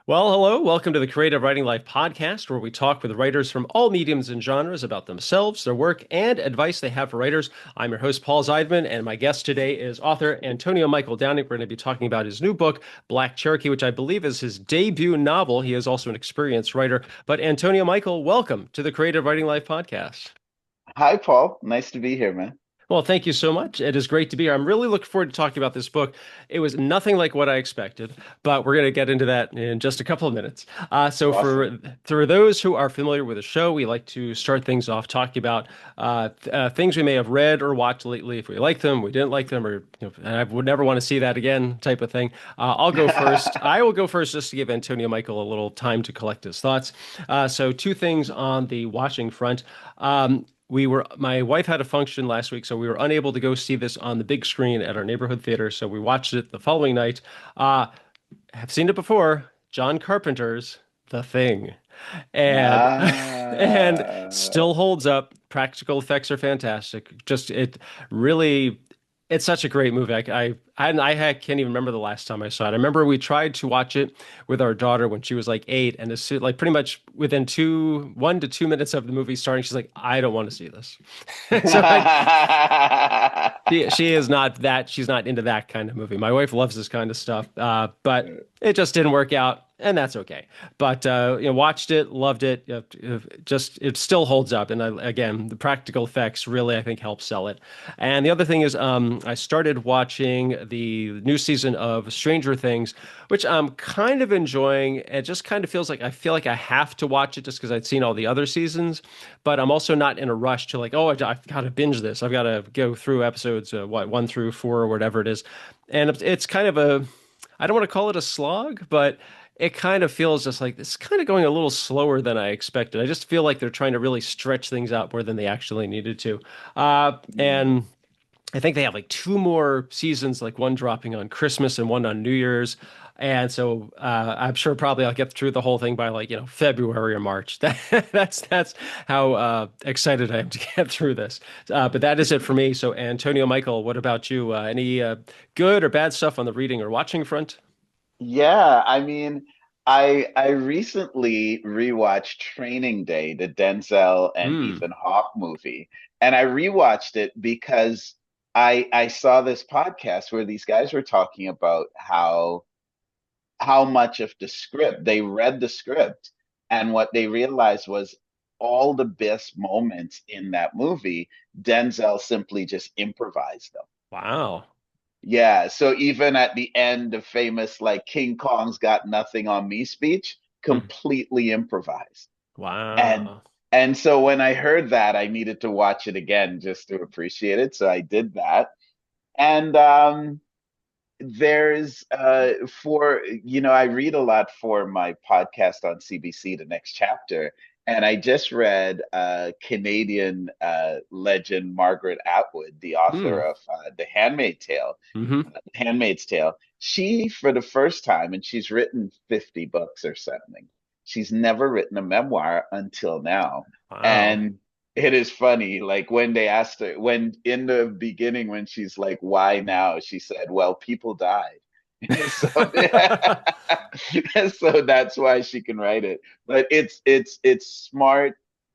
Well, hello. Welcome to the Creative Writing Life podcast, where we talk with writers from all mediums and genres about themselves, their work, and advice they have for writers. I'm your host, Paul Zeidman, and my guest today is author Antonio Michael Downing. We're going to be talking about his new book, Black Cherokee, which I believe is his debut novel. He is also an experienced writer. But Antonio Michael, welcome to the Creative Writing Life podcast. Hi, Paul. Nice to be here, man. Well, thank you so much. It is great to be here. I'm really looking forward to talking about this book. It was nothing like what I expected, but we're going to get into that in just a couple of minutes. So, Awesome. for those who are familiar with the show, we like to start things off talking about things we may have read or watched lately. If we like them, we didn't like them, or I would never want to see that again, type of thing. I'll go first. I will go first just to give Antonio Michael a little time to collect his thoughts. So, two things on the watching front. My wife had a function last week, so we were unable to go see this on the big screen at our neighborhood theater. So we watched it the following night. Uh, have seen it before. John Carpenter's The Thing, and and Ah, still holds up. Practical effects are fantastic. Just it really, it's such a great movie. I can't even remember the last time I saw it. I remember we tried to watch it with our daughter when she was like 8, and like pretty much within 1 to 2 minutes of the movie starting, she's like, "I don't want to see this." So like, she is not that she's not into that kind of movie. My wife loves this kind of stuff, but it just didn't work out, and that's okay. But watched it, loved it. Just it still holds up, and again, the practical effects really I think help sell it. And the other thing is, I started watching the new season of Stranger Things, which I'm kind of enjoying. It just kind of feels like I feel like I have to watch it just because I'd seen all the other seasons, but I'm also not in a rush to like, oh, I've got to binge this. I've got to go through episodes, 1 through 4 or whatever it is. And it's kind of I don't want to call it a slog, but it kind of feels just like it's kind of going a little slower than I expected. I just feel like they're trying to really stretch things out more than they actually needed to. And I think they have like two more seasons, like one dropping on Christmas and one on New Year's. And so I'm sure probably I'll get through the whole thing by like, February or March. That's how excited I am to get through this. But that is it for me. So Antonio Michael, what about you? Any good or bad stuff on the reading or watching front? yeah, I mean, I recently rewatched Training Day, the Denzel and Hmm. Ethan Hawke movie, and I rewatched it because I saw this podcast where these guys were talking about how much of the script they read the script, and what they realized was all the best moments in that movie, Denzel simply just improvised them. Wow. Yeah, so even at the end, the famous like King Kong's got nothing on me speech, Hmm. completely improvised. And Wow. and so when I heard that, I needed to watch it again just to appreciate it. So I did that. And there's for I read a lot for my podcast on CBC, The Next Chapter, and I just read Canadian legend Margaret Atwood, the author Hmm. of The Handmaid's Tale. Hmm. Handmaid's Tale. She, for the first time, and she's written 50 books or something. She's never written a memoir until now. Wow. And it is funny, like when they asked her, when in the beginning, when she's like, why now? She said, well, people died. So, so that's why she can write it. But it's smart,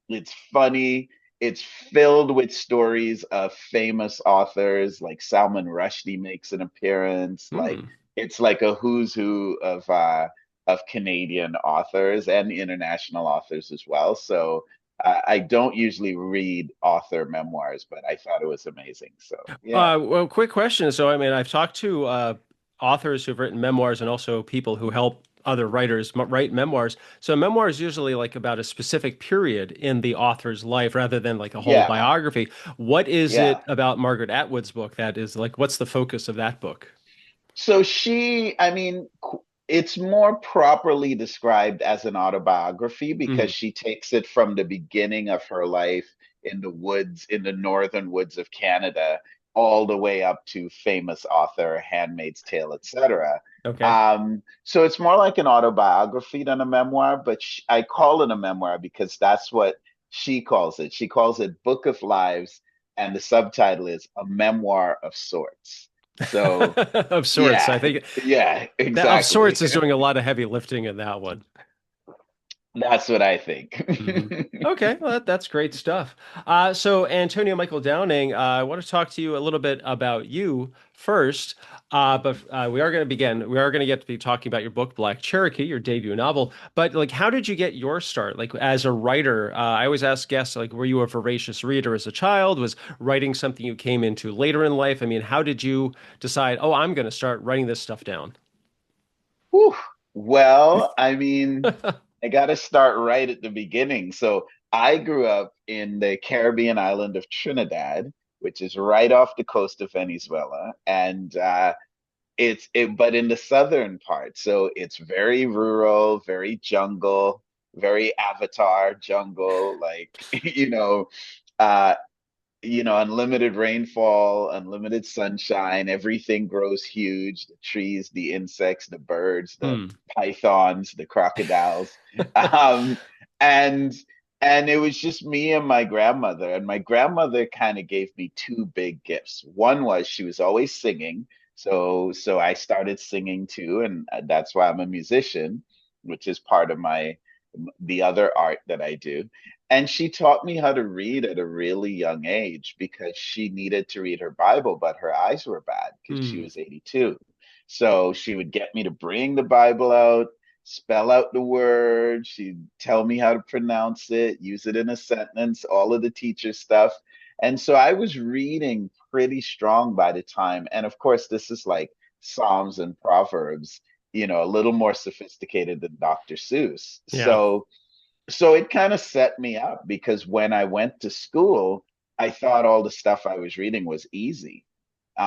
it's funny, it's filled with stories of famous authors, like Salman Rushdie makes an appearance. Like Hmm. it's like a who's who of Canadian authors and international authors as well. So I don't usually read author memoirs, but I thought it was amazing. So yeah, Well, quick question. So, I mean, I've talked to authors who've written memoirs and also people who help other writers write memoirs. So, memoir is usually like about a specific period in the author's life rather than like a whole yeah, biography. What is yeah. it about Margaret Atwood's book that is like, what's the focus of that book? So I mean, it's more properly described as an autobiography Hmm. because she takes it from the beginning of her life in the woods, in the northern woods of Canada, all the way up to famous author, Handmaid's Tale, etc. Okay. So it's more like an autobiography than a memoir, but I call it a memoir because that's what she calls it. She calls it Book of Lives, and the subtitle is A Memoir of Sorts. So Of sorts. I yeah, think yeah, that of sorts exactly. is doing a lot of heavy lifting in that one. That's what I think. Hmm. Okay, well, that's great stuff. So Antonio Michael Downing, I want to talk to you a little bit about you first. But we are going to begin. We are going to get to be talking about your book, Black Cherokee, your debut novel. But like, how did you get your start? Like as a writer, I always ask guests, like, were you a voracious reader as a child? Was writing something you came into later in life? I mean, how did you decide, oh, I'm going to start writing this stuff down? Whew. Well, I mean, I got to start right at the beginning. So I grew up in the Caribbean island of Trinidad, which is right off the coast of Venezuela, and but in the southern part. So it's very rural, very jungle, very Avatar jungle, like uh, unlimited rainfall, unlimited sunshine, everything grows huge, the trees, the insects, the birds, the Hmm. pythons, the crocodiles. Um, and and it was just me and my grandmother. And my grandmother kind of gave me two big gifts. One was she was always singing. So I started singing too, and that's why I'm a musician, which is part of the other art that I do. And she taught me how to read at a really young age because she needed to read her Bible, but her eyes were bad because she Hmm. was 82. So she would get me to bring the Bible out, spell out the word. She'd tell me how to pronounce it, use it in a sentence, all of the teacher stuff. And so I was reading pretty strong by the time. And of course, this is like Psalms and Proverbs, a little more sophisticated than Dr. Seuss. Yeah. So it kind of set me up because when I went to school, I thought all the stuff I was reading was easy.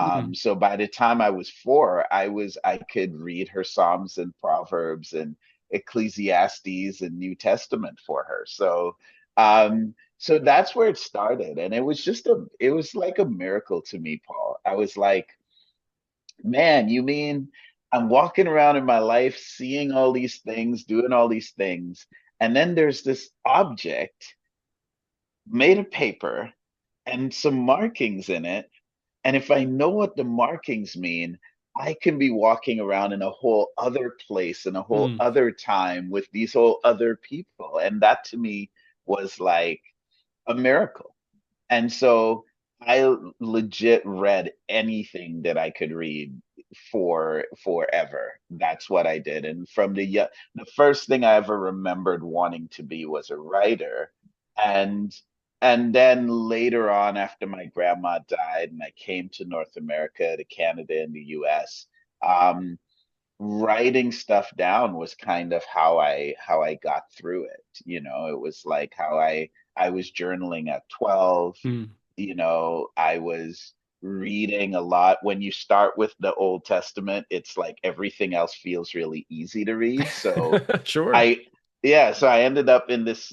Hmm. So by the time I was 4, I could read her Psalms and Proverbs and Ecclesiastes and New Testament for her. So that's where it started, and it was like a miracle to me, Paul. I was like, man, you mean I'm walking around in my life, seeing all these things, doing all these things, and then there's this object made of paper and some markings in it. And if I know what the markings mean, I can be walking around in a whole other place in a whole Hmm. other time with these whole other people. And that to me was like a miracle. And so I legit read anything that I could read for forever. That's what I did. And the first thing I ever remembered wanting to be was a writer. And and then later on, after my grandma died and I came to North America, to Canada and the US, um, writing stuff down was kind of how I got through it. It was like how I was journaling at 12. Hmm. I was reading a lot. When you start with the Old Testament, it's like everything else feels really easy to read. So Sure. I yeah, so I ended up in this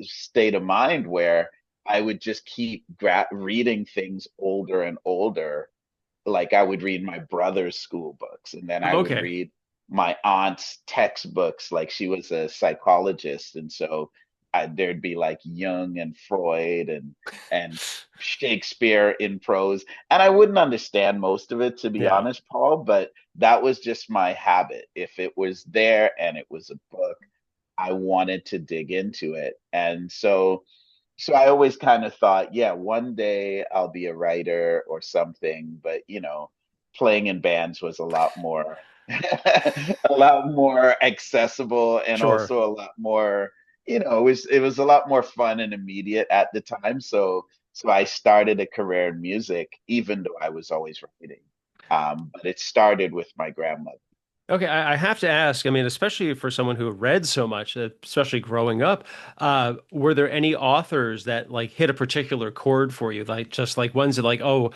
state of mind where I would just keep reading things older and older. Like I would read my brother's school books, and then I would Okay. read my aunt's textbooks. Like she was a psychologist, and so there'd be like Jung and Freud and Shakespeare in prose, and I wouldn't understand most of it, to be Yeah. honest, Paul. But that was just my habit. If it was there and it was a book, I wanted to dig into it, and so I always kind of thought, yeah, one day I'll be a writer or something, but playing in bands was a lot more a lot more accessible and Sure. also a lot more, it was a lot more fun and immediate at the time. So I started a career in music, even though I was always writing. But it started with my grandmother. Okay, I have to ask, I mean, especially for someone who read so much, especially growing up, were there any authors that like hit a particular chord for you? Like just like ones that like, oh,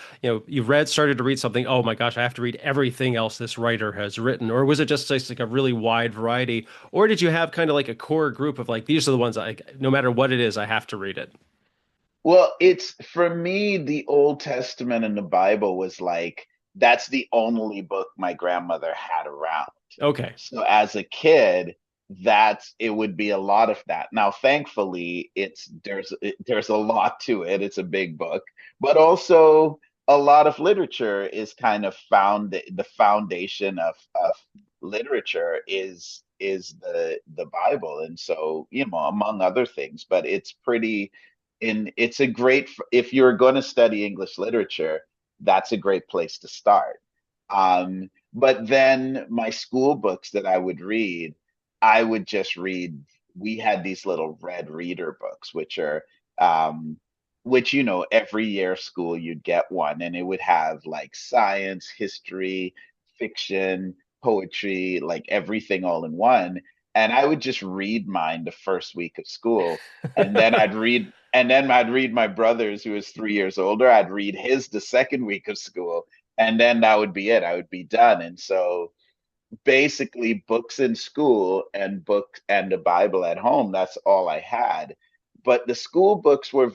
started to read something, oh my gosh, I have to read everything else this writer has written. Or was it just like a really wide variety? Or did you have kind of like a core group of like, these are the ones no matter what it is, I have to read it? Well, it's for me, the Old Testament and the Bible was like, that's the only book my grandmother had around. Okay. So as a kid, it would be a lot of that. Now, thankfully, there's a lot to it. It's a big book, but also a lot of literature is kind of found the foundation of literature is the Bible. And so, among other things, but it's pretty in it's a great if you're going to study English literature, that's a great place to start. But then my school books that I would read, I would just read. We had these little red reader books, um, which, every year school you'd get one, and it would have like science, history, fiction, poetry, like everything all in one. And I would just read mine the first week of school, and then I'd read my brother's, who was 3 years older. I'd read his the second week of school, and then that would be it. I would be done. And so basically books in school and books and the Bible at home. That's all I had. But the school books were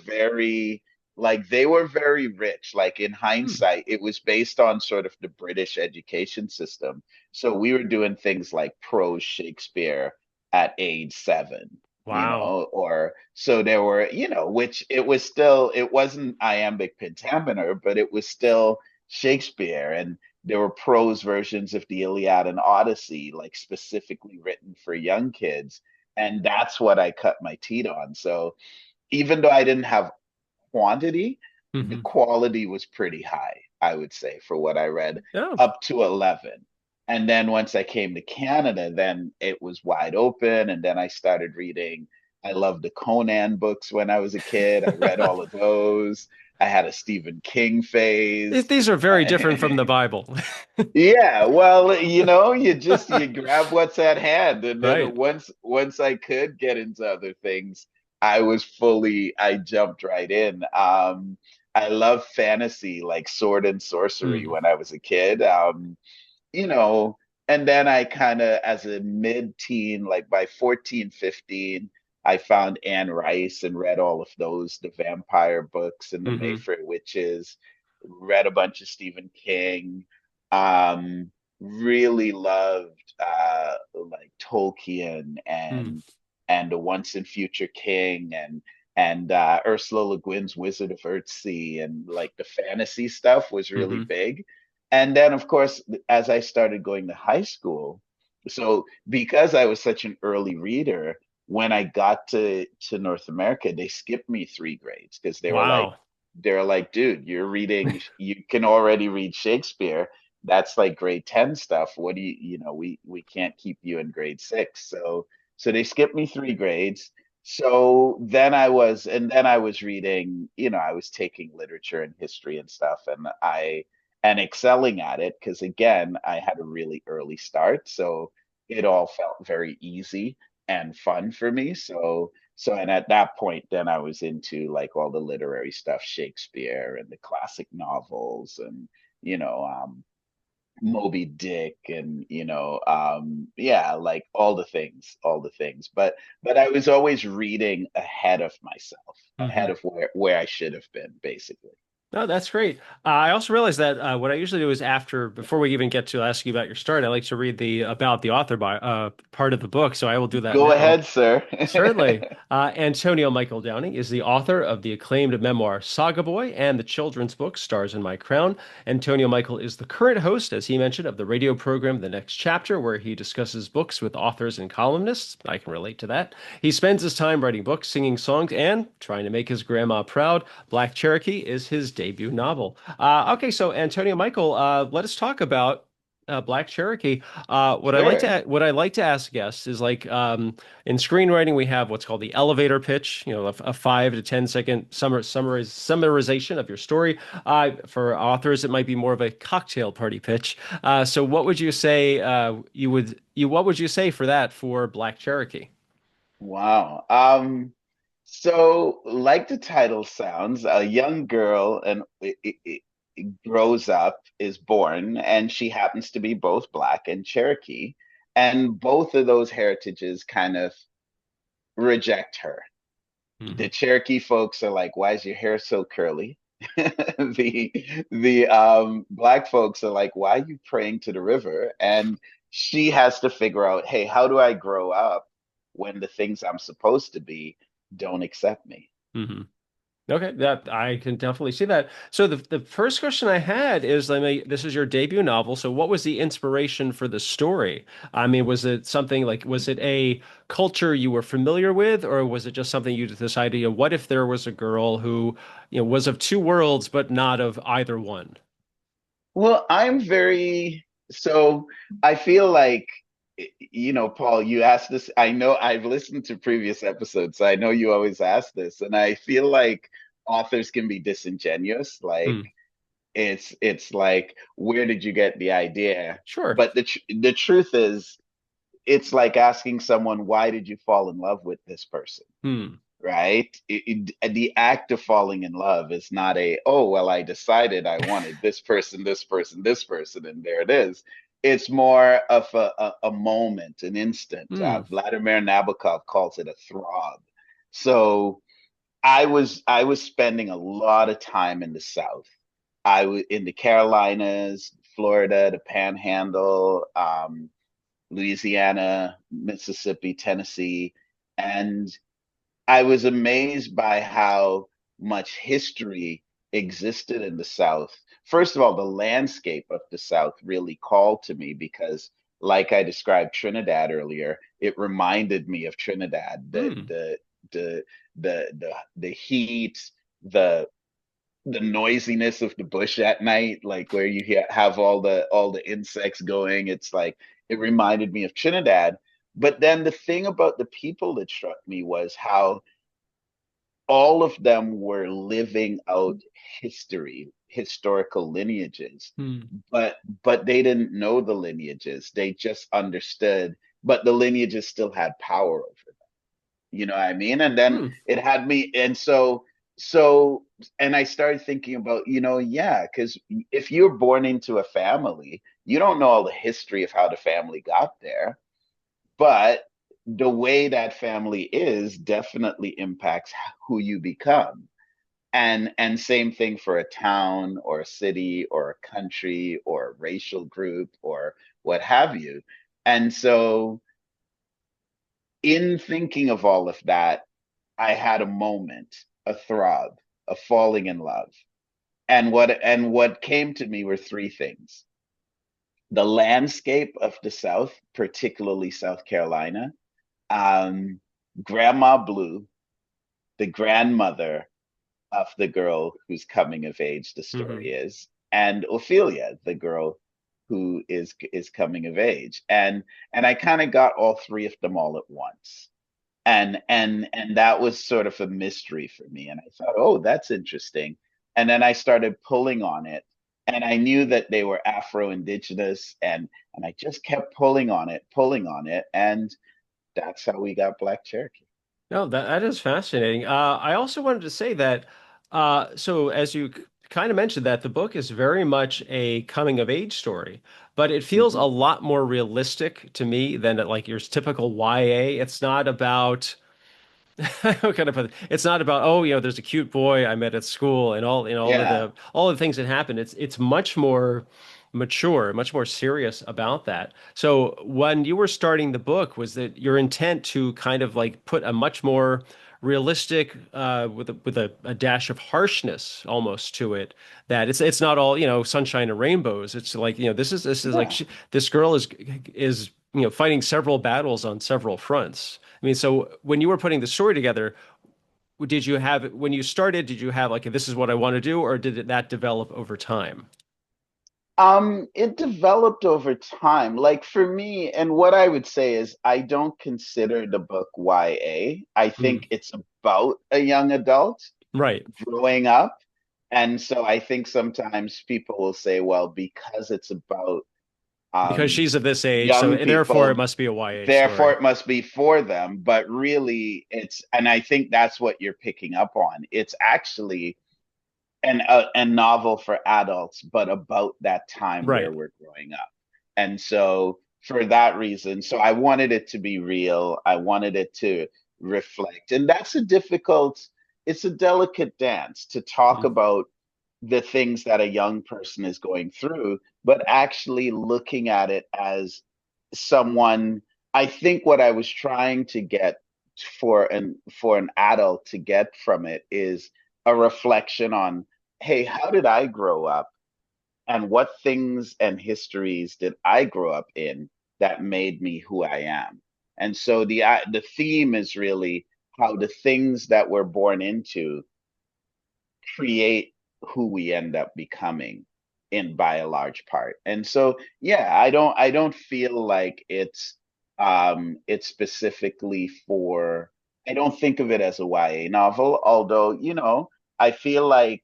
they were very rich. Like in Hmm. hindsight, it was based on sort of the British education system. So we were doing things like prose Shakespeare at age 7, Wow. or so there were, which it wasn't iambic pentameter, but it was still Shakespeare. And there were prose versions of the Iliad and Odyssey, like specifically written for young kids. And that's what I cut my teeth on. So even though I didn't have quantity, the Hmm. quality was pretty high, I would say, for what I read Oh. up to 11. And then once I came to Canada, then it was wide open. And then I started reading. I loved the Conan books when I was a kid. I read all of those. I had a Stephen King phase. These are very different from the Bible. Yeah, well, you grab what's at hand, and then Right. once I could get into other things, I jumped right in. I love fantasy, like sword and sorcery Mm. when I was a kid. You know, and then I kind of, as a mid-teen, like by 14, 15, I found Anne Rice and read all of those, the vampire books and the Hmm. Mayfair Witches, read a bunch of Stephen King, um, really loved like Tolkien Mm. and the Once and Future King and Ursula Le Guin's Wizard of Earthsea, and like the fantasy stuff was really Hmm. big. And then, of course, as I started going to high school, so because I was such an early reader, when I got to North America, they skipped me 3 grades because Wow. they're like, dude, you can already read Shakespeare. That's like grade 10 stuff. What do we can't keep you in grade 6. So they skipped me 3 grades. And then I was reading, I was taking literature and history and stuff, and excelling at it because, again, I had a really early start, so it all felt very easy and fun for me. And at that point, then I was into like all the literary stuff, Shakespeare and the classic novels, and you know, Moby Dick, and yeah, like all the things. But I was always reading ahead of myself, Hmm. ahead of where I should have been, basically. No, that's great. I also realized that what I usually do is before we even get to ask you about your start, I like to read the about the author by part of the book. So I will do that Go now. ahead, sir. Certainly. Antonio Michael Downing is the author of the acclaimed memoir Saga Boy and the children's book Stars in My Crown. Antonio Michael is the current host, as he mentioned, of the radio program The Next Chapter, where he discusses books with authors and columnists. I can relate to that. He spends his time writing books, singing songs, and trying to make his grandma proud. Black Cherokee is his debut novel. Okay, so Antonio Michael, let us talk about Black Cherokee. Sure. What I like to ask guests is like in screenwriting, we have what's called the elevator pitch, a 5 to 10 second summarization of your story. For authors, it might be more of a cocktail party pitch. So what would you say what would you say for that for Black Cherokee? Wow. So, like the title sounds, a young girl and it grows up, is born, and she happens to be both Black and Cherokee, and both of those heritages kind of reject her. The Hmm. Cherokee folks are like, "Why is your hair so curly?" The Black folks are like, "Why are you praying to the river?" And she has to figure out, "Hey, how do I grow up when the things I'm supposed to be don't accept me?" Hmm. Okay, that I can definitely see that. So the first question I had is, I mean, this is your debut novel, so what was the inspiration for the story? I mean, was it something like, was it a culture you were familiar with, or was it just something you decided, what if there was a girl who, was of two worlds but not of either one? Well, so I feel like, Paul, you asked this. I know I've listened to previous episodes, so I know you always ask this, and I feel like authors can be disingenuous. Like Hmm, it's like, where did you get the idea? sure. But the truth is, it's like asking someone, why did you fall in love with this person? Hmm, Right? The act of falling in love is not oh, well, I decided I wanted this person, this person, this person, and there it is. It's more of a moment, an instant. hmm, Vladimir Nabokov calls it a throb. So I was spending a lot of time in the South. I was in the Carolinas, Florida, the Panhandle, Louisiana, Mississippi, Tennessee, and I was amazed by how much history existed in the South. First of all, the landscape of the South really called to me because, like I described Trinidad earlier, it reminded me of Trinidad. hmm. The the heat, the the noisiness of the bush at night, like where have all the insects going. It's like it reminded me of Trinidad. But then the thing about the people that struck me was how all of them were living out historical lineages, Hmm. but they didn't know the lineages. They just understood, but the lineages still had power over them. You know what I mean? And then Hmm. it had me, and so and I started thinking about, yeah, because if you're born into a family, you don't know all the history of how the family got there, but the way that family is definitely impacts who you become. And same thing for a town or a city or a country or a racial group or what have you. And so in thinking of all of that, I had a moment, a throb, a falling in love. And what came to me were three things. The landscape of the South, particularly South Carolina, um, Grandma Blue, the grandmother of the girl who's coming of age, the Hmm. story is, and Ophelia, the girl who is coming of age. And I kind of got all three of them all at once. And that was sort of a mystery for me. And I thought, oh, that's interesting. And then I started pulling on it. And I knew that they were Afro-Indigenous, and I just kept pulling on it, and that's how we got Black Cherokee. No, that is fascinating. I also wanted to say that, so as you kind of mentioned that the book is very much a coming of age story, but it feels a Hmm. lot more realistic to me than like your typical YA. It's not about how kind of it's not about, oh, there's a cute boy I met at school and Yeah. all of the things that happen. It's much more mature, much more serious about that. So when you were starting the book, was that your intent to kind of like put a much more realistic with a dash of harshness almost to it, that it's not all, sunshine and rainbows. It's like, this is like Yeah. this girl is fighting several battles on several fronts. I mean, so when you were putting the story together, did you have, when you started, did you have like, this is what I want to do, or that develop over time? It developed over time. Like for me, and what I would say is I don't consider the book YA. I Mm, think it's about a young adult right. growing up. And so I think sometimes people will say, well, because it's about Because um, she's of this age, so young therefore it people, must be a YA therefore story. it must be for them. But really, and I think that's what you're picking up on. It's actually a novel for adults, but about that time where Right. we're growing up. And so for that reason, so I wanted it to be real. I wanted it to reflect. And it's a delicate dance to talk Mm, about the things that a young person is going through, but actually looking at it as someone. I think what I was trying to get for an adult to get from it is a reflection on, hey, how did I grow up? And what things and histories did I grow up in that made me who I am? And so the theme is really how the things that we're born into create who we end up becoming in by a large part. And so yeah, I don't feel like it's specifically for, I don't think of it as a YA novel, although, I feel like,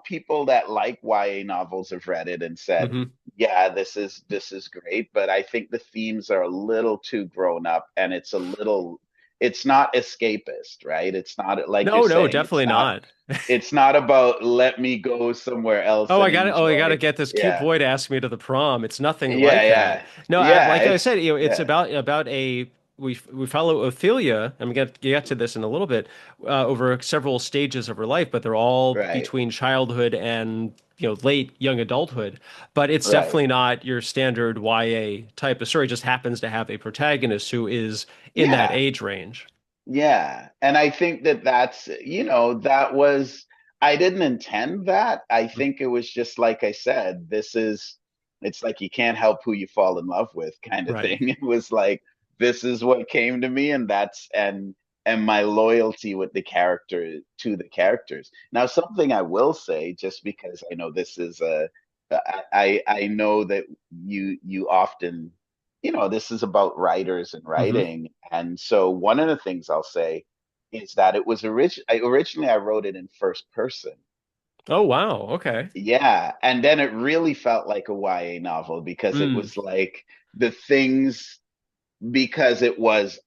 people that like YA novels have read it and said, Hmm. yeah, this is great, but I think the themes are a little too grown up, and it's not escapist, right? It's not, like you're No, no, saying, definitely not. it's not about let me go somewhere else and I enjoy. gotta get this cute Yeah. boy to ask me to the prom. It's nothing Yeah, like that. yeah. No, Yeah, like I it's said, it's yeah. about a we follow Ophelia, and we get to this in a little bit over several stages of her life, but they're all Right. between childhood and late young adulthood. But it's Right. definitely not your standard YA type of story. It just happens to have a protagonist who is in that Yeah. age range. Yeah. And I think that was, I didn't intend that. I think it was just like I said, it's like you can't help who you fall in love with kind of Right. thing. It was like, this is what came to me, and and my loyalty with the characters. Now, something I will say, just because I know this is I know that you often, this is about writers and Hmm. writing. And so one of the things I'll say is that it was originally I wrote it in first person. Oh, wow. Okay. Yeah. And then it really felt like a YA novel because it Mm, was like the things, because it was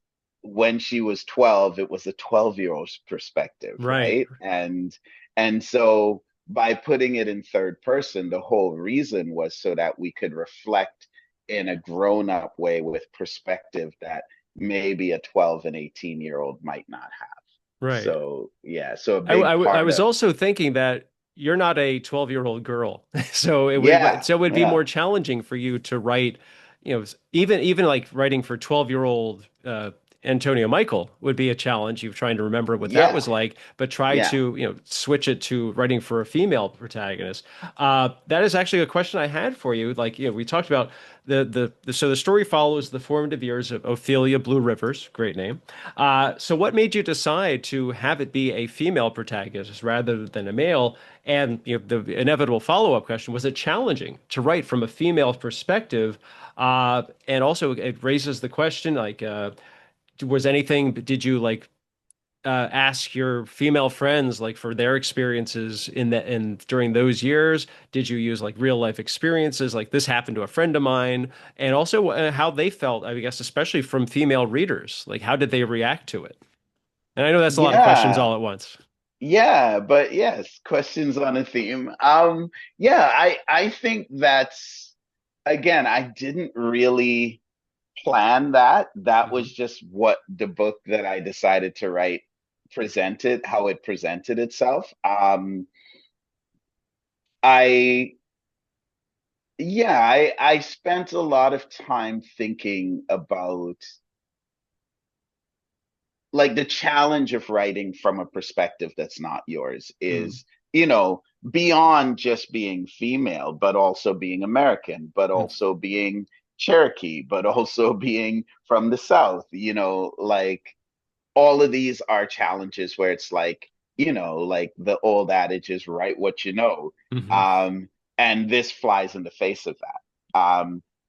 when she was 12, it was a 12-year-old's perspective, right. right? And so by putting it in third person, the whole reason was so that we could reflect in a grown-up way with perspective that maybe a 12 and 18-year-old might not have. Right. So yeah, so a big I part was of, also thinking that you're not a 12-year-old girl. yeah, So it would be yeah, more challenging for you to write, even like writing for 12-year-old Antonio Michael would be a challenge. You're trying to remember what that yeah, was like, but try yeah, to, switch it to writing for a female protagonist. That is actually a question I had for you. Like, we talked about so the story follows the formative years of Ophelia Blue Rivers, great name. So what made you decide to have it be a female protagonist rather than a male? And the inevitable follow-up question, was it challenging to write from a female perspective? And also it raises the question like, did you like ask your female friends like for their experiences in during those years? Did you use like real life experiences like this happened to a friend of mine? And also how they felt, I guess, especially from female readers, like how did they react to it? And I know that's a lot of questions yeah. all at once. Yeah, but yes, questions on a theme. Yeah, I think that's, again, I didn't really plan that. That Hmm. was just what the book that I decided to write presented, how it presented itself. I yeah, I spent a lot of time thinking about, like, the challenge of writing from a perspective that's not yours Mm. is, beyond just being female, but also being American, but Mm. also being Cherokee, but also being from the South, like, all of these are challenges where it's like, like the old adage is write what you know. Hmm. Um, and this flies in the face of that.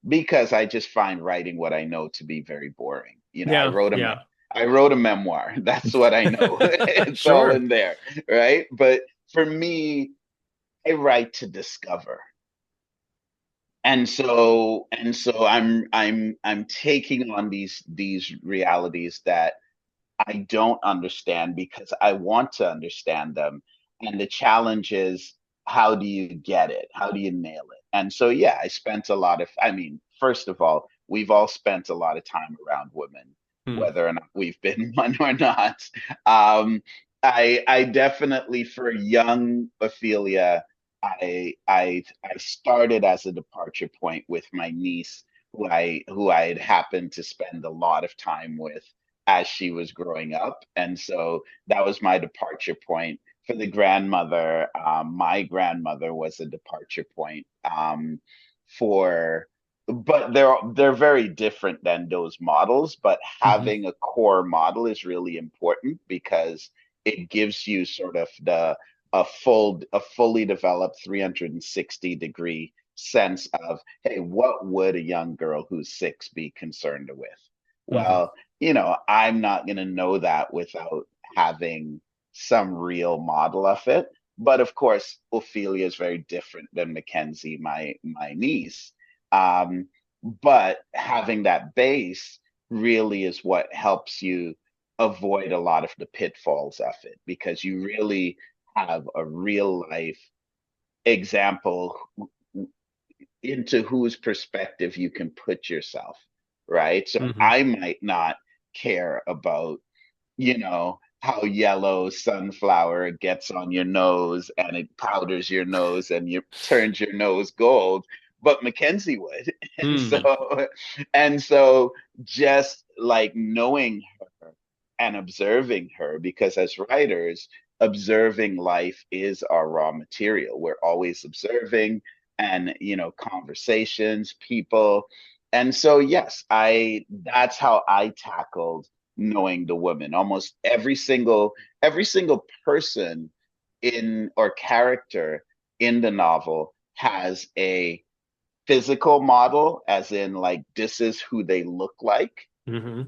Because I just find writing what I know to be very boring. Yeah, yeah. I wrote a memoir. That's what I know. It's all Sure. in there, right? But for me, I write to discover. And so I'm taking on these realities that I don't understand because I want to understand them. And the challenge is, how do you get it? How do you nail it? And so, yeah, I mean, first of all, we've all spent a lot of time around women, Mm. whether or not we've been one or not. Um, I definitely, for young Ophelia, I started as a departure point with my niece, who I had happened to spend a lot of time with, as she was growing up. And so that was my departure point. For the grandmother, my grandmother was a departure point for, but they're very different than those models. But Hmm. having a core model is really important because it gives you sort of a fully developed 360-degree sense of, hey, what would a young girl who's 6 be concerned with? Hmm. Well, I'm not going to know that without having some real model of it. But of course, Ophelia is very different than Mackenzie, my niece. Um, but having that base really is what helps you avoid a lot of the pitfalls of it because you really have a real life example into whose perspective you can put yourself, right? So Hmm. I might not care about, how yellow sunflower gets on your nose and it powders your nose and you turns your nose gold, but Mackenzie would. And Mm. so just like knowing her and observing her, because as writers, observing life is our raw material. We're always observing and conversations, people. And so yes, I that's how I tackled knowing the woman. Almost every single person in or character in the novel has a physical model, as in like this is who they look like, Hmm.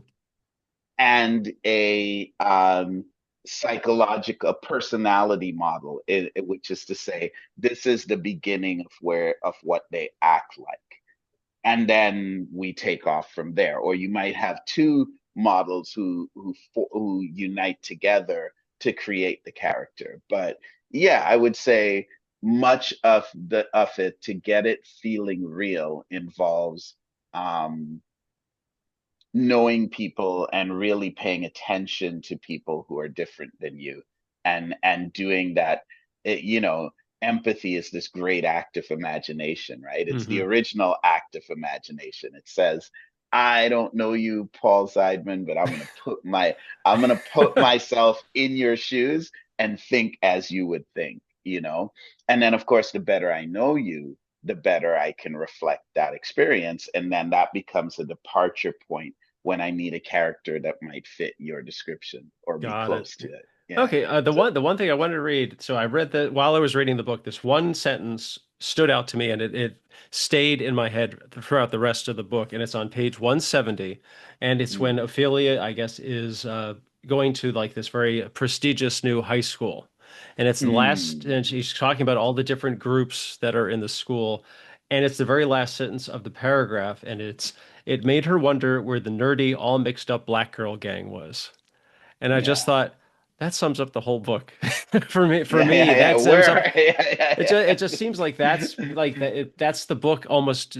and a psychological personality model, which is to say this is the beginning of what they act like, and then we take off from there. Or you might have two models who unite together to create the character. But yeah, I would say much of it to get it feeling real involves um knowing people and really paying attention to people who are different than you, and doing that. Empathy is this great act of imagination, right? It's the Hmm. original act of imagination. It says, I don't know you, Paul Zeidman, but I'm going to put myself in your shoes and think as you would think. And then of course the better I know you, the better I can reflect that experience, and then that becomes a departure point when I need a character that might fit your description or be Got it. close to it. Yeah. Okay, the So, one thing I wanted to read. So I read that while I was reading the book, this one sentence stood out to me, and it stayed in my head throughout the rest of the book. And it's on page 170, and it's when mm, Ophelia, I guess, is going to like this very prestigious new high school, and it's the last, and mm, she's talking about all the different groups that are in the school, and it's the very last sentence of the paragraph, and it made her wonder where the nerdy, all mixed up black girl gang was. And I just yeah. thought that sums up the whole book for me. For Yeah, me, yeah, yeah. that sums up. Where? Yeah, It just seems like that's like that. That's the book almost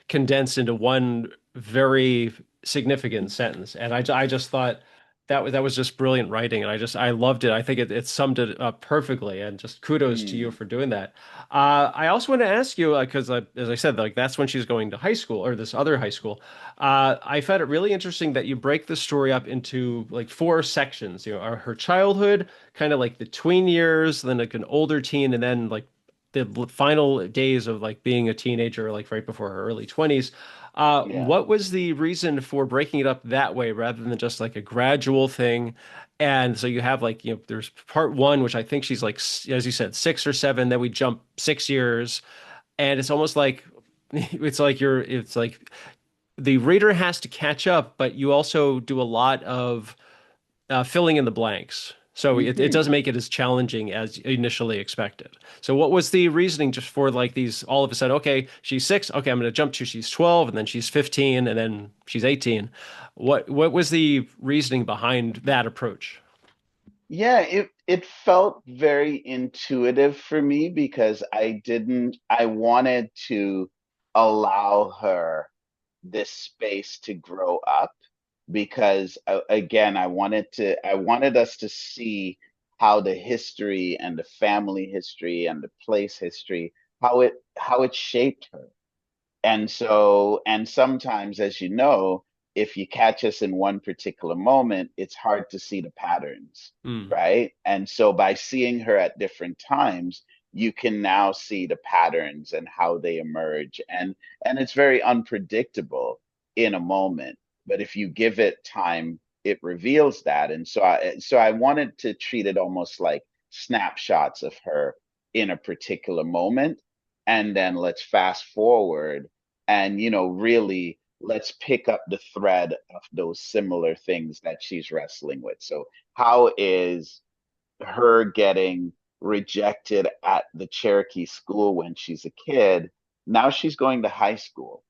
condensed into one very significant sentence. And I just thought that was just brilliant writing, and I loved it. I think it summed it up perfectly. And just kudos to you mm, for doing that. I also want to ask you because as I said, like that's when she's going to high school or this other high school. I found it really interesting that you break the story up into like four sections. Her childhood, kind of like the tween years, then like an older teen, and then like the final days of like being a teenager, like right before her early 20s. yeah. What was the reason for breaking it up that way rather than just like a gradual thing? And so you have like, there's part one, which I think she's like, as you said, 6 or 7, then we jump 6 years. And it's almost like, it's like the reader has to catch up, but you also do a lot of filling in the blanks. So it doesn't Hmm. make it as challenging as initially expected. So what was the reasoning just for like these all of a sudden, okay, she's 6, okay, I'm going to jump to she's 12 and then she's 15 and then she's 18. What was the reasoning behind that approach? Yeah, it felt very intuitive for me because I wanted to allow her this space to grow up, because again, I wanted us to see how the history and the family history and the place history, how it shaped her. And sometimes, as you know, if you catch us in one particular moment, it's hard to see the patterns, Mm. right? And so by seeing her at different times, you can now see the patterns and how they emerge. And it's very unpredictable in a moment. But if you give it time, it reveals that. And so I wanted to treat it almost like snapshots of her in a particular moment. And then let's fast forward and, really let's pick up the thread of those similar things that she's wrestling with. So, how is her getting rejected at the Cherokee school when she's a kid? Now she's going to high school.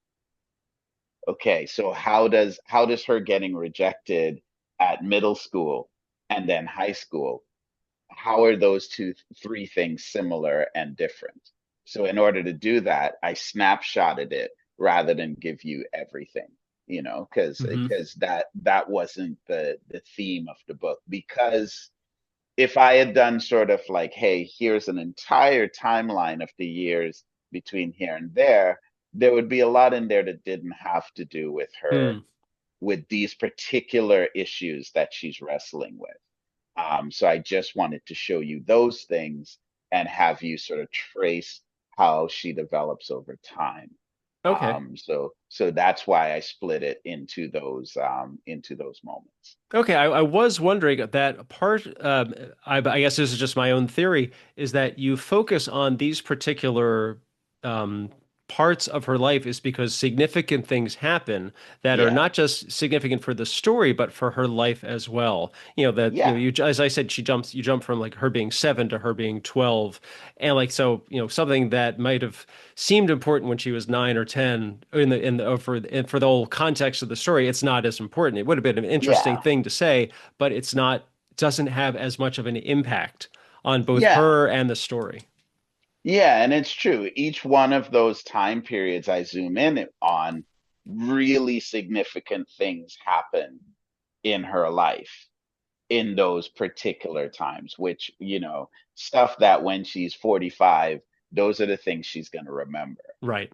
Okay, so how does her getting rejected at middle school and then high school, how are those three things similar and different? So in order to do that, I snapshotted it rather than give you everything, because Hmm. that wasn't the theme of the book. Because if I had done sort of like, hey, here's an entire timeline of the years between here and there would be a lot in there that didn't have to do with her Hmm. with these particular issues that she's wrestling with. So I just wanted to show you those things and have you sort of trace how she develops over time. Okay. So that's why I split it into those moments. Okay, I was wondering that part. I guess this is just my own theory, is that you focus on these particular um, parts of her life is because significant things happen that are Yeah, not just significant for the story, but for her life as well. That yeah, you, as I said, you jump from like her being 7 to her being 12, and like so, something that might have seemed important when she was 9 or 10 for the whole context of the story, it's not as important. It would have been an interesting yeah, thing to say, but it's not doesn't have as much of an impact on both yeah, her and the story. yeah. And it's true. Each one of those time periods I zoom in on, really significant things happen in her life in those particular times, which, stuff that when she's 45, those are the things she's going to remember. Right.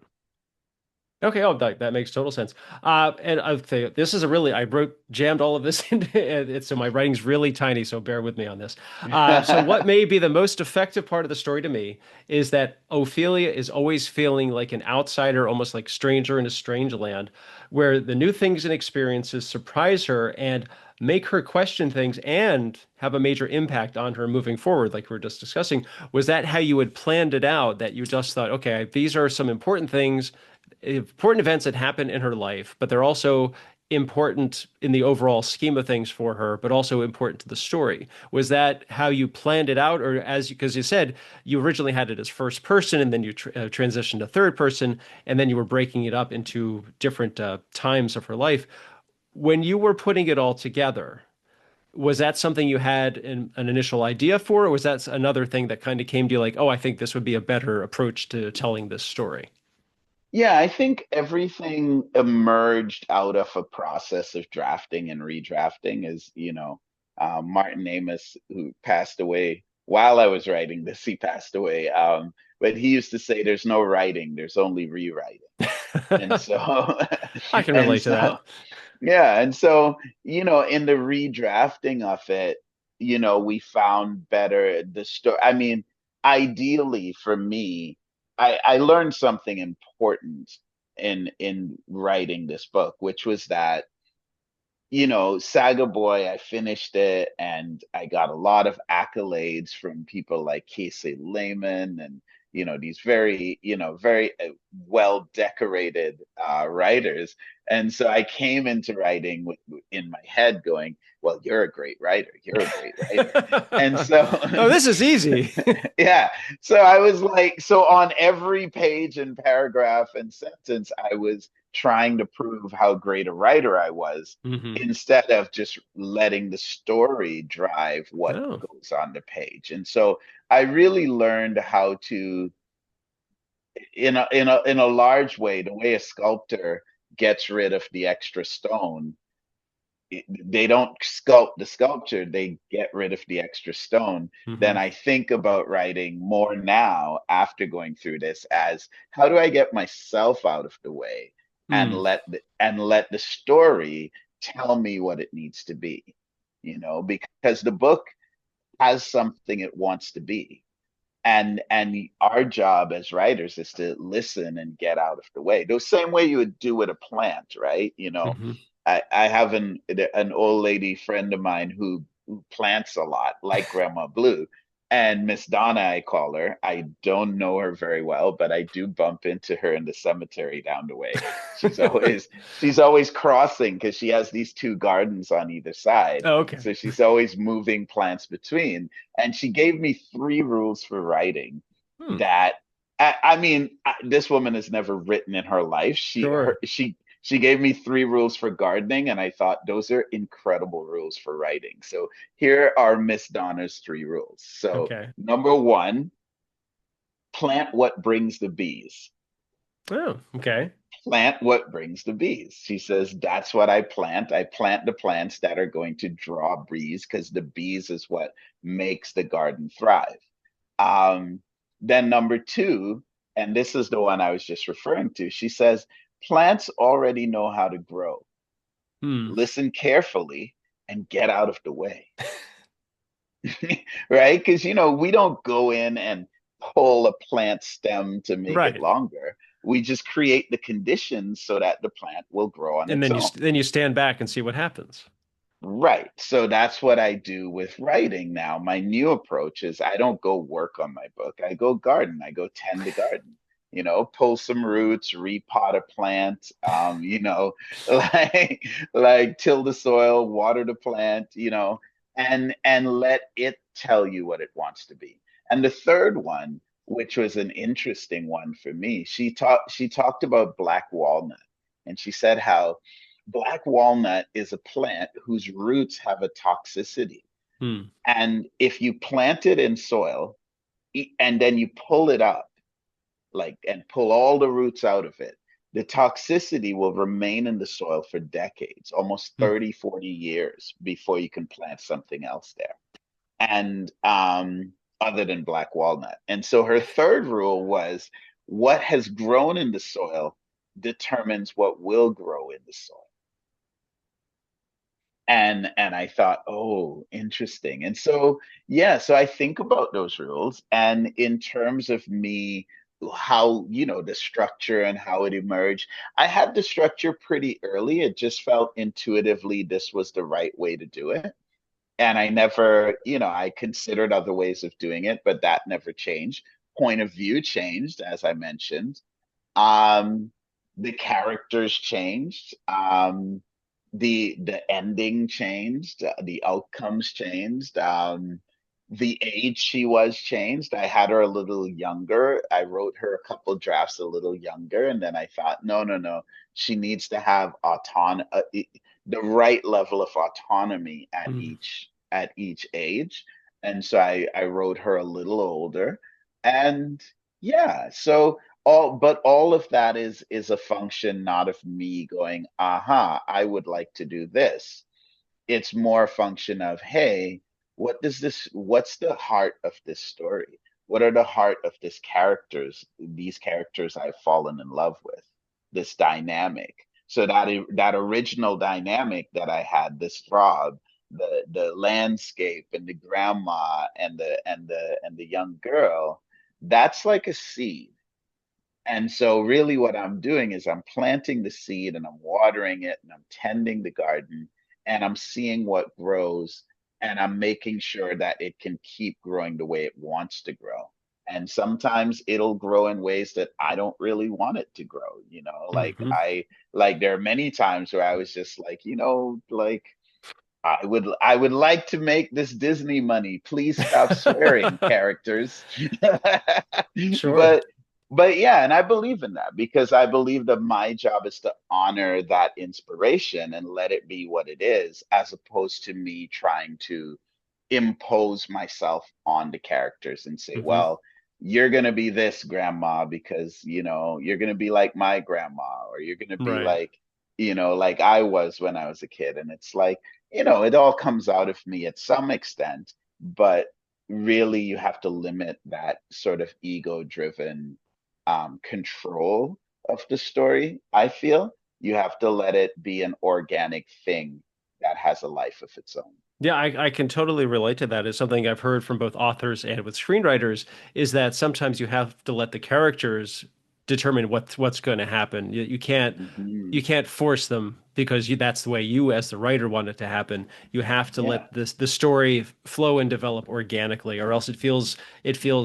Okay, oh, that makes total sense. And I'll say this is a really I wrote jammed all of this into it, so my writing's really tiny, so bear with me on this. So what may be the most effective part of the story to me is that Ophelia is always feeling like an outsider, almost like stranger in a strange land, where the new things and experiences surprise her and make her question things and have a major impact on her moving forward, like we were just discussing. Was that how you had planned it out? That you just thought, okay, these are some important events that happen in her life, but they're also important in the overall scheme of things for her, but also important to the story. Was that how you planned it out, or because you said you originally had it as first person, and then you transitioned to third person, and then you were breaking it up into different times of her life? When you were putting it all together, was that something you had an initial idea for, or was that another thing that kind of came to you like, oh, I think this would be a better approach to telling this story? Yeah, I think everything emerged out of a process of drafting and redrafting. As Martin Amos, who passed away while I was writing this, he passed away. But he used to say, "There's no writing, there's only rewriting." And so, I can and relate to that. so, yeah, and so, in the redrafting of it, we found better the story. I mean, ideally for me, I learned something important in writing this book, which was that, Saga Boy, I finished it and I got a lot of accolades from people like Casey Lehman and, these very, very well decorated writers. And so I came into writing in my head going, well, you're a great writer. You're a great writer. And so, Oh, this is easy. yeah. So I was like, so on every page and paragraph and sentence, I was trying to prove how great a writer I was Hmm. instead of just letting the story drive what Oh, goes on the page. And so I really learned how to, in a large way, the way a sculptor gets rid of the extra stone, they don't sculpt the sculpture, they get rid of the extra stone. Then hmm. I think about writing more now after going through this as how do I get myself out of the way and Hmm. let the story tell me what it needs to be, because the book has something it wants to be. And our job as writers is to listen and get out of the way. The same way you would do with a plant, right? Hmm. I have an old lady friend of mine who plants a lot, like Grandma Blue. And Miss Donna, I call her. I don't know her very well, but I do bump into her in the cemetery down the way. She's always crossing because she has these two gardens on either side. Oh, okay. So she's always moving plants between. And she gave me three rules for writing Hmm. that this woman has never written in her life. Sure. She gave me three rules for gardening, and I thought those are incredible rules for writing. So here are Miss Donna's three rules. So Okay. number one, plant what brings the bees. Oh, okay. Plant what brings the bees. She says, that's what I plant. I plant the plants that are going to draw bees because the bees is what makes the garden thrive. Um, then number two, and this is the one I was just referring to, she says, plants already know how to grow. Hmm. Listen carefully and get out of the way. Right? Because, we don't go in and pull a plant stem to make it Right. longer. We just create the conditions so that the plant will grow on And its then own. you stand back and see what happens. Right. So that's what I do with writing now. My new approach is I don't go work on my book. I go garden. I go tend the garden. Pull some roots, repot a plant, like till the soil, water the plant, and let it tell you what it wants to be. And the third one, which was an interesting one for me, she talked about black walnut, and she said how black walnut is a plant whose roots have a toxicity. Hmm. And if you plant it in soil and then you pull it up, like, and pull all the roots out of it, the toxicity will remain in the soil for decades, almost Hmm. 30, 40 years before you can plant something else there. And other than black walnut. And so her third rule was what has grown in the soil determines what will grow in the soil. And I thought, oh, interesting. And so yeah, so I think about those rules, and in terms of me, how, the structure and how it emerged, I had the structure pretty early. It just felt intuitively this was the right way to do it. And I never, I considered other ways of doing it, but that never changed. Point of view changed, as I mentioned. um, the characters changed. The ending changed. The outcomes changed. The age she was changed. I had her a little younger. I wrote her a couple drafts a little younger, and then I thought, no, no, no. She needs to have the right level of autonomy Hmm. at each age. And so I wrote her a little older, and yeah, so all of that is a function not of me going, aha, I would like to do this. It's more a function of, hey, what's the heart of this story? What are the heart of these characters I've fallen in love with, this dynamic? So that original dynamic that I had, this frog, the landscape and the grandma and the young girl, that's like a seed. And so, really, what I'm doing is I'm planting the seed and I'm watering it and I'm tending the garden and I'm seeing what grows and I'm making sure that it can keep growing the way it wants to grow. And sometimes it'll grow in ways that I don't really want it to grow. Hmm. Like there are many times where I was just like, like I would like to make this Disney money. Please stop swearing, characters. Sure. But yeah, and I believe in that because I believe that my job is to honor that inspiration and let it be what it is, as opposed to me trying to impose myself on the characters and say, Hmm. well, you're going to be this grandma because, you're going to be like my grandma, or you're going to be Right. like, like I was when I was a kid. And it's like, it all comes out of me at some extent, but really you have to limit that sort of ego driven control of the story, I feel. You have to let it be an organic thing that has a life of its own. Yeah, I can totally relate to that. It's something I've heard from both authors and with screenwriters is that sometimes you have to let the characters determine what's going to happen. Hmm. You can't force them because that's the way you as the writer want it to happen. You have to Yeah. let the story flow and develop organically, or else it feels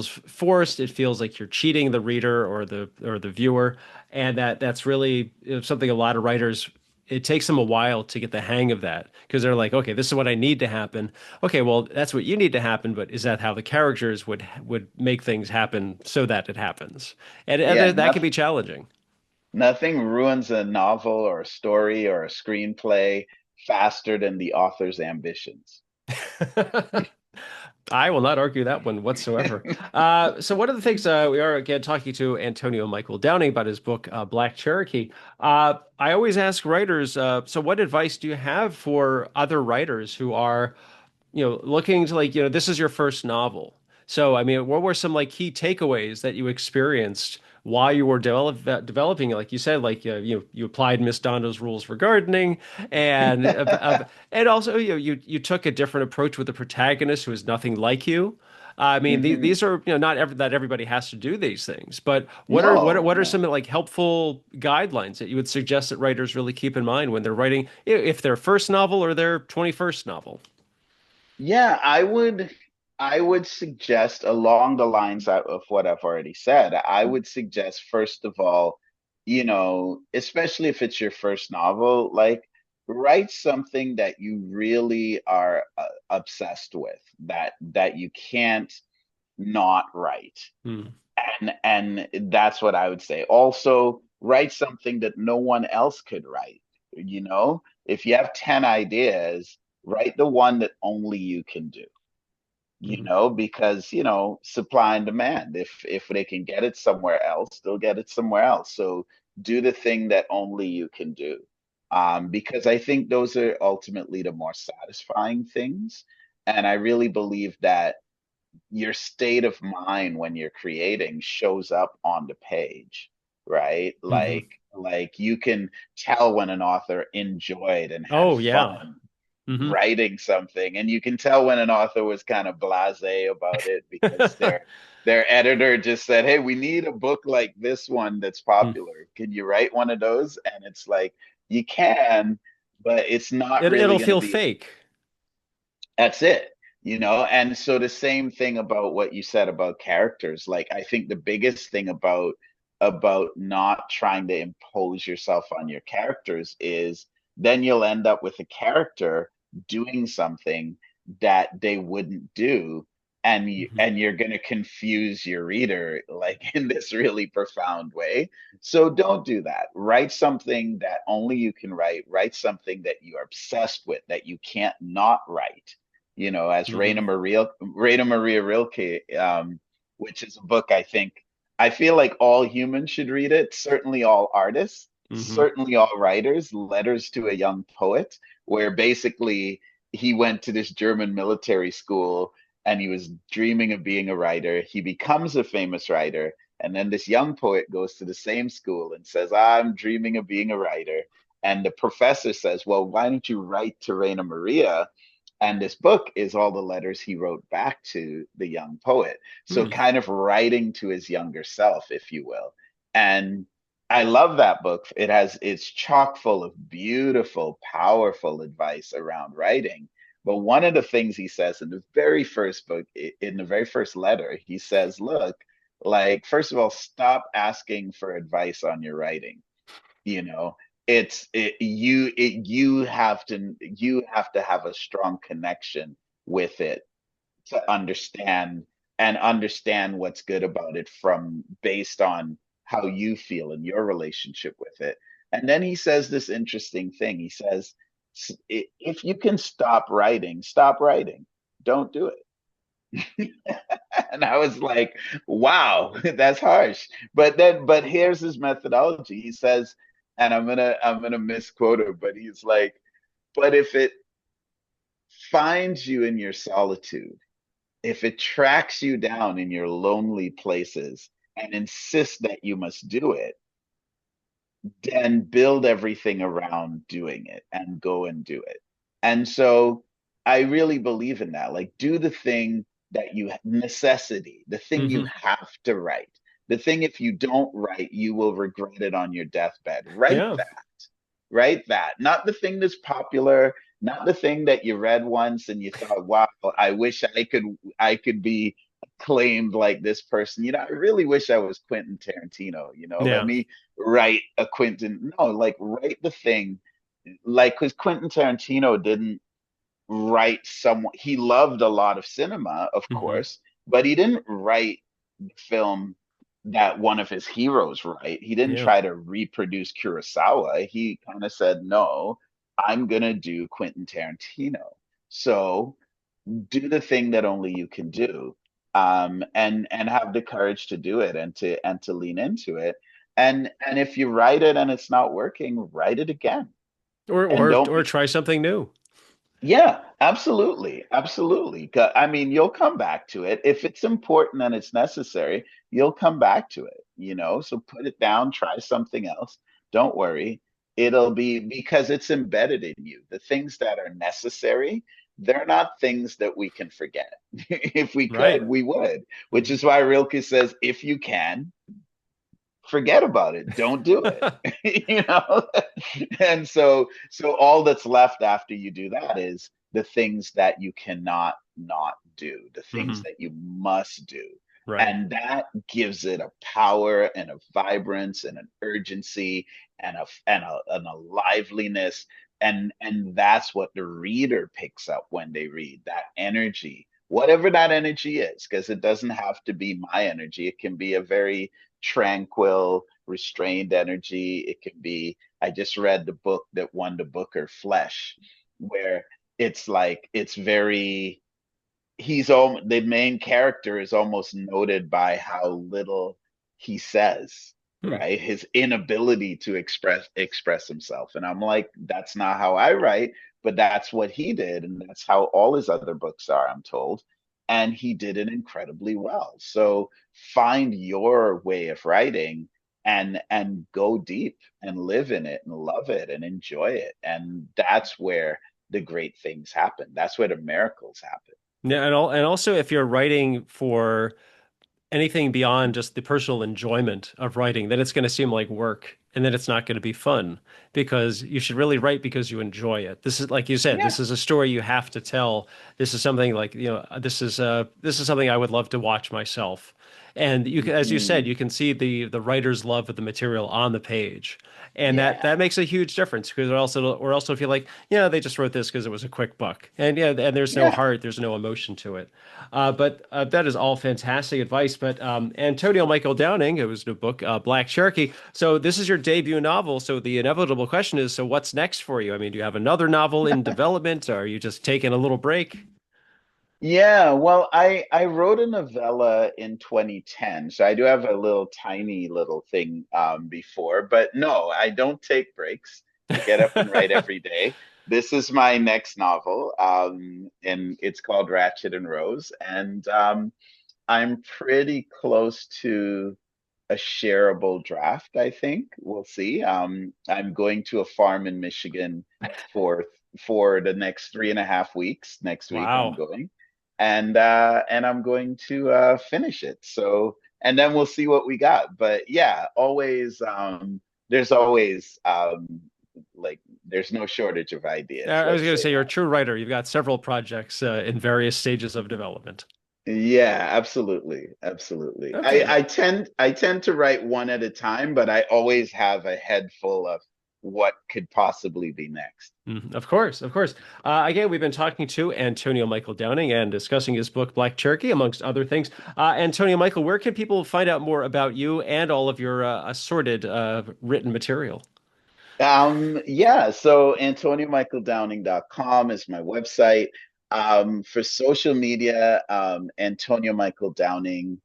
forced. It feels like you're cheating the reader or the viewer, and that's really something a lot of writers. It takes them a while to get the hang of that because they're like, okay, this is what I need to happen. Okay, well, that's what you need to happen, but is that how the characters would make things happen so that it happens? Yeah. And that can be challenging. Nothing ruins a novel or a story or a screenplay faster than the author's ambitions. I will not argue that one whatsoever. So one of the things we are again talking to Antonio Michael Downing about his book Black Cherokee. I always ask writers, so what advice do you have for other writers who are looking to like, this is your first novel. So, I mean, what were some like key takeaways that you experienced while you were developing? Like you said, like you applied Miss Donna's rules for gardening, and also you took a different approach with the protagonist who is nothing like you. I mean, Hmm. these are not that everybody has to do these things, but No, what are no. some like helpful guidelines that you would suggest that writers really keep in mind when they're writing, if their first novel or their 21st novel? Yeah, I would suggest along the lines of what I've already said. I would suggest first of all, especially if it's your first novel, like write something that you really are obsessed with, that you can't not write. Hmm. And that's what I would say. Also, write something that no one else could write. If you have 10 ideas, write the one that only you can do. Because supply and demand. If they can get it somewhere else, they'll get it somewhere else. So do the thing that only you can do. Because I think those are ultimately the more satisfying things. And I really believe that your state of mind when you're creating shows up on the page, right? Hmm. Like you can tell when an author enjoyed and had Oh yeah. fun Hmm. writing something, and you can tell when an author was kind of blasé about it because their editor just said, "Hey, we need a book like this one that's popular. Can you write one of those?" And it's like you can, but it's not really It'll going to feel be. fake. That's it, And so the same thing about what you said about characters. Like I think the biggest thing about not trying to impose yourself on your characters is then you'll end up with a character doing something that they wouldn't do, and Hmm. you're going to confuse your reader like in this really profound way. So don't do that. Write something that only you can write. Write something that you're obsessed with, that you can't not write, as Hmm. Raina Maria Rilke, which is a book I feel like all humans should read it. Certainly all artists, Hmm. certainly all writers. Letters to a Young Poet, where basically he went to this German military school and he was dreaming of being a writer. He becomes a famous writer. And then this young poet goes to the same school and says, I'm dreaming of being a writer. And the professor says, well, why don't you write to Raina Maria? And this book is all the letters he wrote back to the young poet. So Hmm. kind of writing to his younger self, if you will. And I love that book. It's chock full of beautiful, powerful advice around writing. But one of the things he says in the very first book, in the very first letter, he says, look, like, first of all, stop asking for advice on your writing. you know you have to have a strong connection with it to understand what's good about it from based on how you feel in your relationship with it. And then he says this interesting thing. He says, If you can stop writing, don't do it." And I was like, wow, that's harsh. But here's his methodology. He says, and I'm gonna misquote him, but he's like, but if it finds you in your solitude, if it tracks you down in your lonely places and insists that you must do it, then build everything around doing it and go and do it. And so I really believe in that. Like, do the thing that you necessity, the thing you Hmm. have to write, the thing if you don't write, you will regret it on your deathbed. Write Yeah. that. Write that. Not the thing that's popular, not the thing that you read once and you thought, wow, I wish I could be acclaimed like this person. I really wish I was Quentin Tarantino. Let Yeah. me write a Quentin. No, like write the thing, like because Quentin Tarantino didn't write someone. He loved a lot of cinema, of Hmm. course, but he didn't write the film that one of his heroes write. He didn't Yeah. try to reproduce Kurosawa. He kind of said, "No, I'm gonna do Quentin Tarantino." So do the thing that only you can do, and have the courage to do it and to lean into it. And if you write it and it's not working, write it again. Or And or don't or be try something new. Yeah, absolutely. Absolutely. I mean, you'll come back to it. If it's important and it's necessary, you'll come back to it. So put it down, try something else. Don't worry. It'll be because it's embedded in you. The things that are necessary, they're not things that we can forget. If we Right. could, we would, which Mhm. is why Rilke says, if you can, forget about it. Don't do it. you know? And so all that's left after you do that is the things that you cannot not do, the things Hmm. that you must do. Right. And that gives it a power and a vibrance and an urgency and a liveliness. And that's what the reader picks up when they read that energy, whatever that energy is, because it doesn't have to be my energy. It can be a very tranquil, restrained energy. It can be, I just read the book that won the Booker, Flesh, where it's like, it's very, the main character is almost noted by how little he says, Hmm. right? His inability to express himself. And I'm like, that's not how I write, but that's what he did, and that's how all his other books are, I'm told. And he did it incredibly well. So find your way of writing and go deep and live in it and love it and enjoy it. And that's where the great things happen. That's where the miracles happen. Yeah, and also if you're writing for anything beyond just the personal enjoyment of writing, then it's going to seem like work and then it's not going to be fun because you should really write because you enjoy it. This is like you said, this Yeah. is a story you have to tell. This is something like, this is something I would love to watch myself. And you can, as you said, Mhm. you can see the writer's love of the material on the page. And that Yeah. makes a huge difference because or also if you like, they just wrote this because it was a quick buck. And and there's no Yeah. heart, there's no emotion to it. But that is all fantastic advice. But Antonio Michael Downing, it was the book Black Cherokee. So this is your debut novel. So the inevitable question is, so what's next for you? I mean, do you have another novel in development, or are you just taking a little break? Yeah. Well, I wrote a novella in 2010, so I do have a little tiny little thing before, but no, I don't take breaks. I get up and write every day. This is my next novel, and it's called Ratchet and Rose, and I'm pretty close to a shareable draft, I think. We'll see. I'm going to a farm in Michigan for for the next 3.5 weeks. Next week I'm Wow. going. And I'm going to finish it. So and then we'll see what we got. But yeah, always there's always like there's no shortage of ideas, I was let's going to say say you're a that. true writer. You've got several projects in various stages of development. Yeah, absolutely. Absolutely. I, Okay. I tend I tend to write one at a time, but I always have a head full of what could possibly be next. Mhm. Of course, of course. Again, we've been talking to Antonio Michael Downing and discussing his book, Black Cherokee, amongst other things. Antonio Michael, where can people find out more about you and all of your assorted written material? Yeah, so AntonioMichaelDowning.com is my website. For social media, Antonio Michael Downing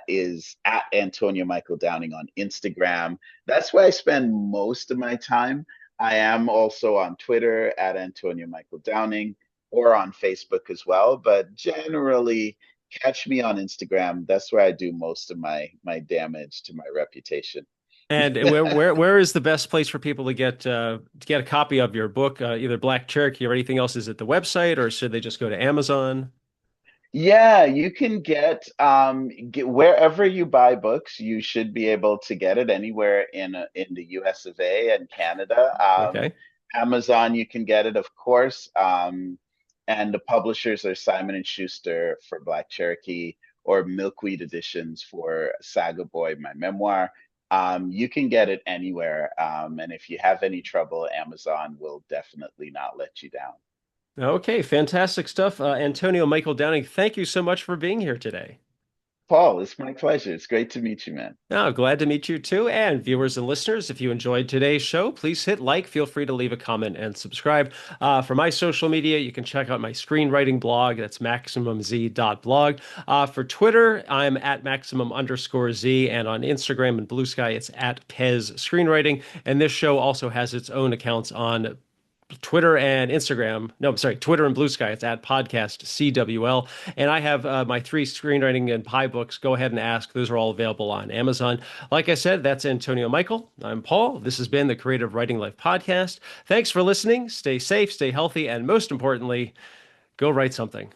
is at Antonio Michael Downing on Instagram. That's where I spend most of my time. I am also on Twitter at Antonio Michael Downing or on Facebook as well, but generally catch me on Instagram. That's where I do most of my damage to my reputation. And where is the best place for people to get a copy of your book, either Black Cherokee or anything else? Is it the website, or should they just go to Amazon? Yeah, you can get wherever you buy books, you should be able to get it anywhere in the US of A and Canada. Okay. Amazon, you can get it, of course. And the publishers are Simon and Schuster for Black Cherokee or Milkweed Editions for Saga Boy, my memoir. You can get it anywhere. And if you have any trouble, Amazon will definitely not let you down. Okay, fantastic stuff. Antonio Michael Downing, thank you so much for being here today. Paul, it's my pleasure. It's great to meet you, man. Now, glad to meet you too. And viewers and listeners, if you enjoyed today's show, please hit like. Feel free to leave a comment and subscribe. For my social media, you can check out my screenwriting blog. That's maximumz.blog. For Twitter, I'm at maximum_Z. And on Instagram and Blue Sky, it's at Pez Screenwriting. And this show also has its own accounts on Twitter and Instagram. No, I'm sorry, Twitter and Blue Sky. It's at podcast CWL. And I have my three screenwriting and pie books. Go ahead and ask. Those are all available on Amazon. Like I said, that's Antonio Michael. I'm Paul. This has been the Creative Writing Life podcast. Thanks for listening. Stay safe, stay healthy, and most importantly, go write something.